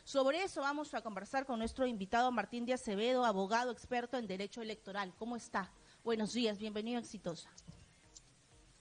Sobre eso vamos a conversar con nuestro invitado Martín de Acevedo, abogado experto en Derecho Electoral. ¿Cómo está? Buenos días, bienvenido a Exitosa.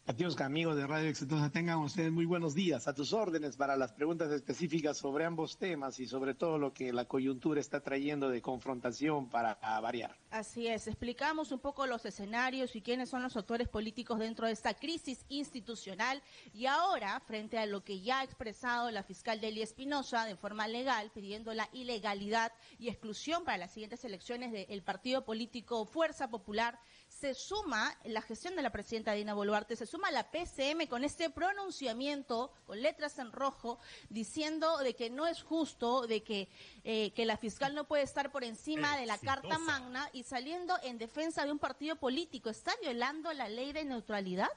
Adiós, amigos de Radio Exitosa, tengan ustedes muy buenos días. A tus órdenes para las preguntas específicas sobre ambos temas y sobre todo lo que la coyuntura está trayendo de confrontación para variar. Así es, explicamos un poco los escenarios y quiénes son los actores políticos dentro de esta crisis institucional y ahora, frente a lo que ya ha expresado la fiscal Delia Espinosa de forma legal, pidiendo la ilegalidad y exclusión para las siguientes elecciones del partido político Fuerza Popular, se suma la gestión de la presidenta Dina Boluarte, se suma la PCM con este pronunciamiento con letras en rojo diciendo de que no es justo, de que la fiscal no puede estar por encima de la Carta Magna y saliendo en defensa de un partido político. ¿Está violando la ley de neutralidad?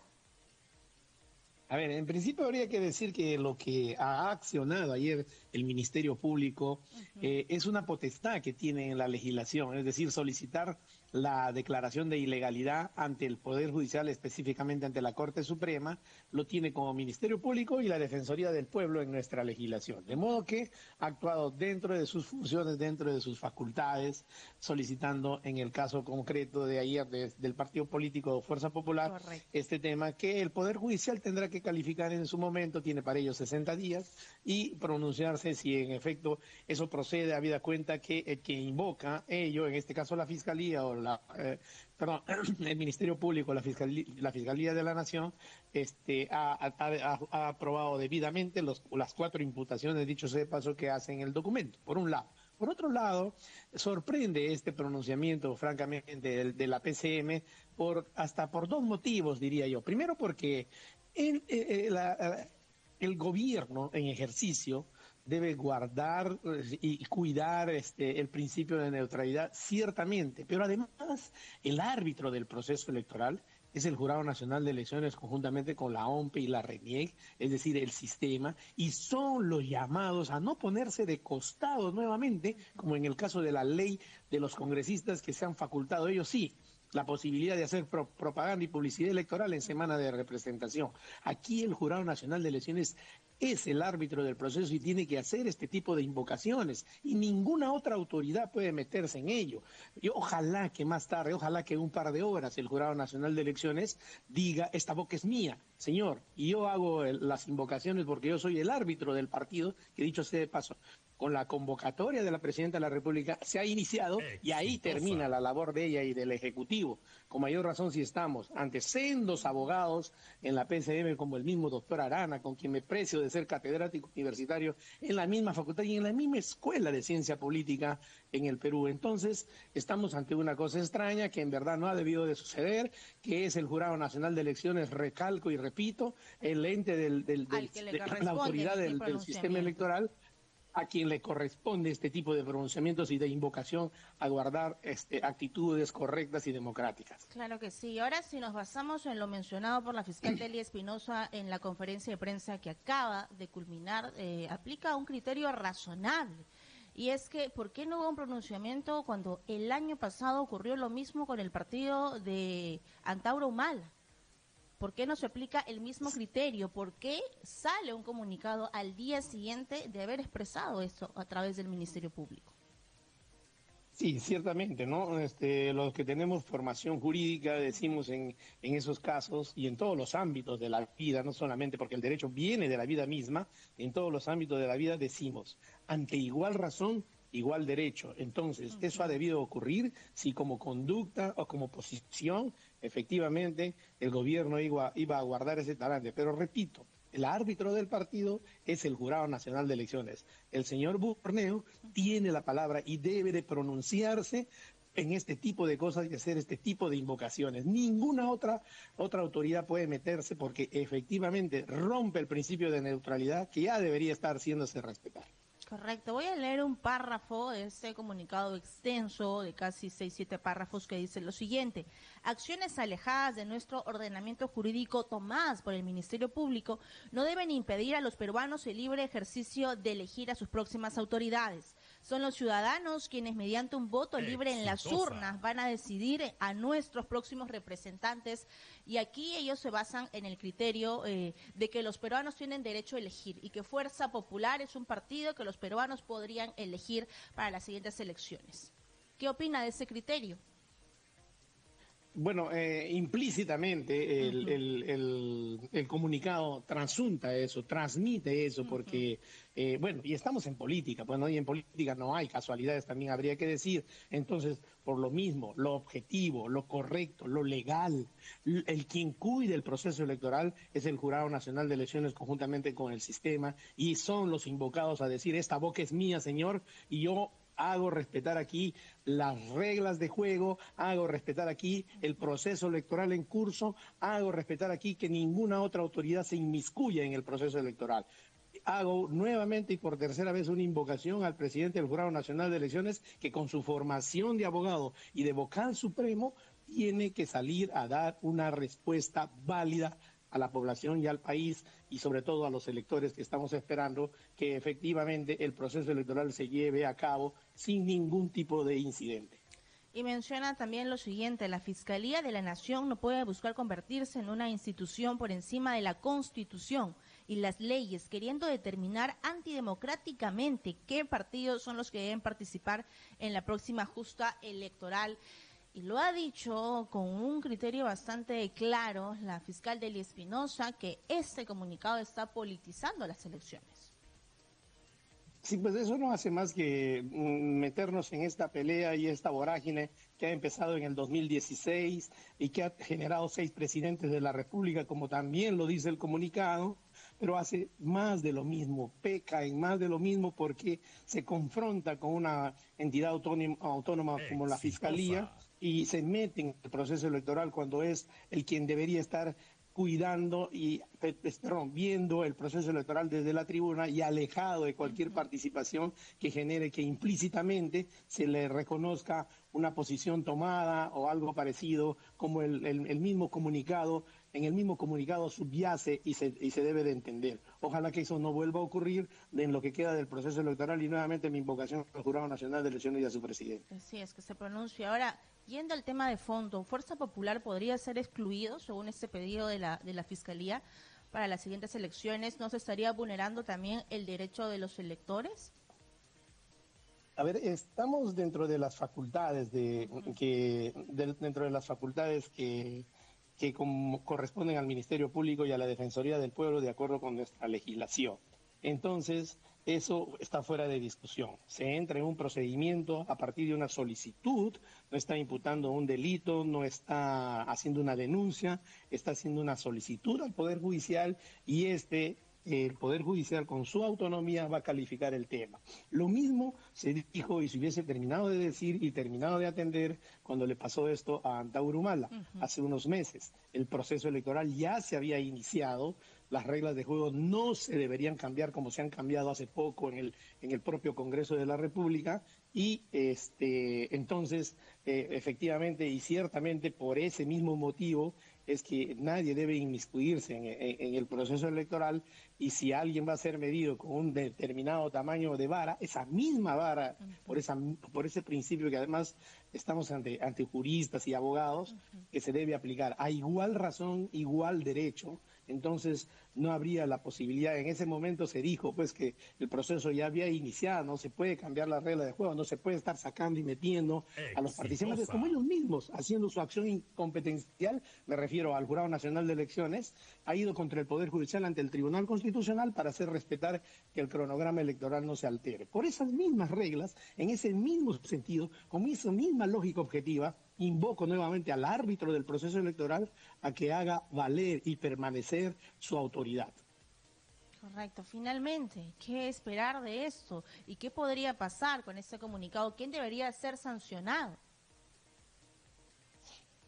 A ver, en principio habría que decir que lo que ha accionado ayer el Ministerio Público es una potestad que tiene en la legislación, es decir, solicitar la declaración de ilegalidad ante el Poder Judicial, específicamente ante la Corte Suprema, lo tiene como Ministerio Público y la Defensoría del Pueblo en nuestra legislación. De modo que ha actuado dentro de sus funciones, dentro de sus facultades, solicitando en el caso concreto de ayer del partido político Fuerza Popular, correcto, este tema que el Poder Judicial tendrá que calificar en su momento, tiene para ello 60 días, y pronunciarse si en efecto eso procede, habida cuenta que el que invoca ello, en este caso la Fiscalía o el Ministerio Público, la Fiscalía de la Nación, ha aprobado debidamente las 4 imputaciones, dicho sea de paso, que hacen el documento, por un lado. Por otro lado, sorprende este pronunciamiento, francamente, de la PCM, hasta por 2 motivos, diría yo. Primero, porque el gobierno en ejercicio debe guardar y cuidar el principio de neutralidad, ciertamente, pero además el árbitro del proceso electoral es el Jurado Nacional de Elecciones conjuntamente con la OMPE y la RENIEC, es decir, el sistema, y son los llamados a no ponerse de costado nuevamente, como en el caso de la ley de los congresistas que se han facultado, ellos sí, la posibilidad de hacer propaganda y publicidad electoral en semana de representación. Aquí el Jurado Nacional de Elecciones es el árbitro del proceso y tiene que hacer este tipo de invocaciones y ninguna otra autoridad puede meterse en ello. Y ojalá que más tarde, ojalá que en un par de horas el Jurado Nacional de Elecciones diga, esta boca es mía, señor, y yo hago las invocaciones porque yo soy el árbitro del partido, que dicho sea de paso, con la convocatoria de la Presidenta de la República se ha iniciado y ahí termina la labor de ella y del Ejecutivo. Con mayor razón si estamos ante sendos abogados en la PCM como el mismo doctor Arana, con quien me precio de ser catedrático universitario en la misma facultad y en la misma escuela de ciencia política en el Perú. Entonces estamos ante una cosa extraña que en verdad no ha debido de suceder, que es el Jurado Nacional de Elecciones, recalco y repito, el ente de la autoridad del sistema electoral, a quien le corresponde este tipo de pronunciamientos y de invocación a guardar actitudes correctas y democráticas. Claro que sí. Ahora, si nos basamos en lo mencionado por la fiscal Delia Espinosa en la conferencia de prensa que acaba de culminar, aplica un criterio razonable. Y es que, ¿por qué no hubo un pronunciamiento cuando el año pasado ocurrió lo mismo con el partido de Antauro Humala? ¿Por qué no se aplica el mismo criterio? ¿Por qué sale un comunicado al día siguiente de haber expresado esto a través del Ministerio Público? Sí, ciertamente, ¿no? Los que tenemos formación jurídica decimos en esos casos y en todos los ámbitos de la vida, no solamente porque el derecho viene de la vida misma, en todos los ámbitos de la vida decimos, ante igual razón, igual derecho. Entonces, eso ha debido ocurrir si como conducta o como posición, efectivamente, el gobierno iba a guardar ese talante. Pero repito, el árbitro del partido es el Jurado Nacional de Elecciones. El señor Borneo tiene la palabra y debe de pronunciarse en este tipo de cosas y hacer este tipo de invocaciones. Ninguna otra autoridad puede meterse porque efectivamente rompe el principio de neutralidad que ya debería estar haciéndose respetar. Correcto. Voy a leer un párrafo de este comunicado extenso de casi 6-7 párrafos que dice lo siguiente. Acciones alejadas de nuestro ordenamiento jurídico tomadas por el Ministerio Público no deben impedir a los peruanos el libre ejercicio de elegir a sus próximas autoridades. Son los ciudadanos quienes mediante un voto libre en las urnas van a decidir a nuestros próximos representantes, y aquí ellos se basan en el criterio de que los peruanos tienen derecho a elegir y que Fuerza Popular es un partido que los peruanos podrían elegir para las siguientes elecciones. ¿Qué opina de ese criterio? Bueno, implícitamente el comunicado transunta eso, transmite eso, porque, bueno, y estamos en política, pues, ¿no? Y en política no hay casualidades, también habría que decir. Entonces, por lo mismo, lo objetivo, lo correcto, lo legal, el quien cuide el proceso electoral es el Jurado Nacional de Elecciones conjuntamente con el sistema, y son los invocados a decir: esta boca es mía, señor, y yo hago respetar aquí las reglas de juego, hago respetar aquí el proceso electoral en curso, hago respetar aquí que ninguna otra autoridad se inmiscuya en el proceso electoral. Hago nuevamente y por tercera vez una invocación al presidente del Jurado Nacional de Elecciones, que con su formación de abogado y de vocal supremo tiene que salir a dar una respuesta válida a la población y al país, y sobre todo a los electores que estamos esperando que efectivamente el proceso electoral se lleve a cabo sin ningún tipo de incidente. Y menciona también lo siguiente: la Fiscalía de la Nación no puede buscar convertirse en una institución por encima de la Constitución y las leyes, queriendo determinar antidemocráticamente qué partidos son los que deben participar en la próxima justa electoral. Y lo ha dicho con un criterio bastante claro la fiscal Delia Espinosa, que este comunicado está politizando las elecciones. Sí, pues eso no hace más que meternos en esta pelea y esta vorágine que ha empezado en el 2016 y que ha generado 6 presidentes de la República, como también lo dice el comunicado, pero hace más de lo mismo, peca en más de lo mismo, porque se confronta con una entidad autónoma como la Fiscalía y se mete en el proceso electoral cuando es el quien debería estar cuidando y viendo el proceso electoral desde la tribuna y alejado de cualquier participación que genere que implícitamente se le reconozca una posición tomada o algo parecido, como el mismo comunicado. En el mismo comunicado subyace y se debe de entender. Ojalá que eso no vuelva a ocurrir en lo que queda del proceso electoral, y nuevamente mi invocación al Jurado Nacional de Elecciones y a su presidente. Así es, que se pronuncie. Ahora, yendo al tema de fondo, ¿Fuerza Popular podría ser excluido, según este pedido de la Fiscalía, para las siguientes elecciones? ¿No se estaría vulnerando también el derecho de los electores? A ver, estamos dentro de las facultades dentro de las facultades que corresponden al Ministerio Público y a la Defensoría del Pueblo, de acuerdo con nuestra legislación. Entonces, eso está fuera de discusión. Se entra en un procedimiento a partir de una solicitud, no está imputando un delito, no está haciendo una denuncia, está haciendo una solicitud al Poder Judicial, y el Poder Judicial, con su autonomía, va a calificar el tema. Lo mismo se dijo y se hubiese terminado de decir y terminado de atender cuando le pasó esto a Antauro Humala hace unos meses. El proceso electoral ya se había iniciado, las reglas de juego no se deberían cambiar como se han cambiado hace poco en el propio Congreso de la República, y entonces efectivamente y ciertamente por ese mismo motivo es que nadie debe inmiscuirse en el proceso electoral, y si alguien va a ser medido con un determinado tamaño de vara, esa misma vara, por ese principio que además estamos ante juristas y abogados, que se debe aplicar a igual razón, igual derecho. Entonces no habría la posibilidad. En ese momento se dijo pues que el proceso ya había iniciado, no se puede cambiar la regla de juego, no se puede estar sacando y metiendo a los participantes como ellos mismos haciendo su acción incompetencial. Me refiero al Jurado Nacional de Elecciones, ha ido contra el Poder Judicial ante el Tribunal Constitucional para hacer respetar que el cronograma electoral no se altere. Por esas mismas reglas, en ese mismo sentido, con esa misma lógica objetiva, invoco nuevamente al árbitro del proceso electoral a que haga valer y permanecer su autoridad. Correcto. Finalmente, ¿qué esperar de esto? ¿Y qué podría pasar con este comunicado? ¿Quién debería ser sancionado?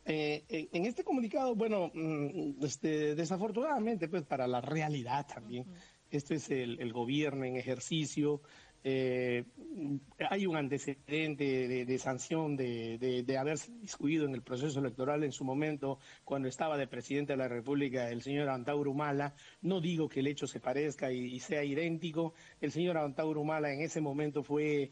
En este comunicado, bueno, desafortunadamente, pues para la realidad también, este es el gobierno en ejercicio, eh, hay un antecedente de sanción de haberse discutido en el proceso electoral en su momento, cuando estaba de presidente de la República el señor Antauro Humala. No digo que el hecho se parezca y sea idéntico. El señor Antauro Humala en ese momento fue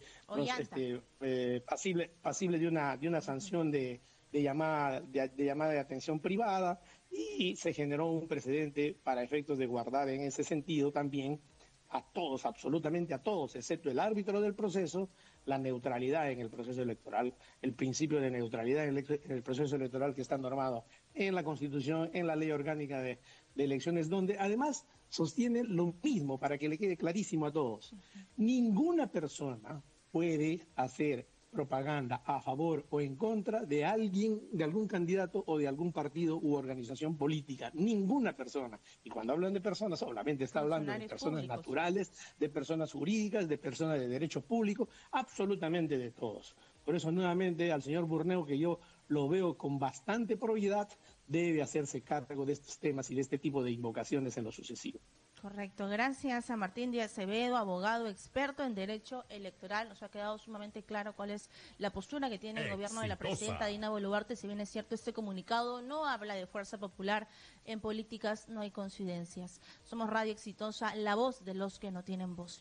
pasible de una sanción de llamada de atención privada, y se generó un precedente para efectos de guardar en ese sentido también a todos, absolutamente a todos, excepto el árbitro del proceso, la neutralidad en el proceso electoral, el principio de neutralidad en el proceso electoral que está normado en la Constitución, en la Ley Orgánica de Elecciones, donde además sostiene lo mismo, para que le quede clarísimo a todos. Ninguna persona puede hacer propaganda a favor o en contra de alguien, de algún candidato o de algún partido u organización política. Ninguna persona. Y cuando hablan de personas, solamente está hablando de personas naturales, de personas jurídicas, de personas de derecho público, absolutamente de todos. Por eso, nuevamente, al señor Burneo, que yo lo veo con bastante probidad, debe hacerse cargo de estos temas y de este tipo de invocaciones en lo sucesivo. Correcto, gracias a Martín Díaz Acevedo, abogado experto en derecho electoral. Nos ha quedado sumamente claro cuál es la postura que tiene el gobierno de la presidenta Dina Boluarte. Si bien es cierto, este comunicado no habla de fuerza popular en políticas, no hay coincidencias. Somos Radio Exitosa, la voz de los que no tienen voz.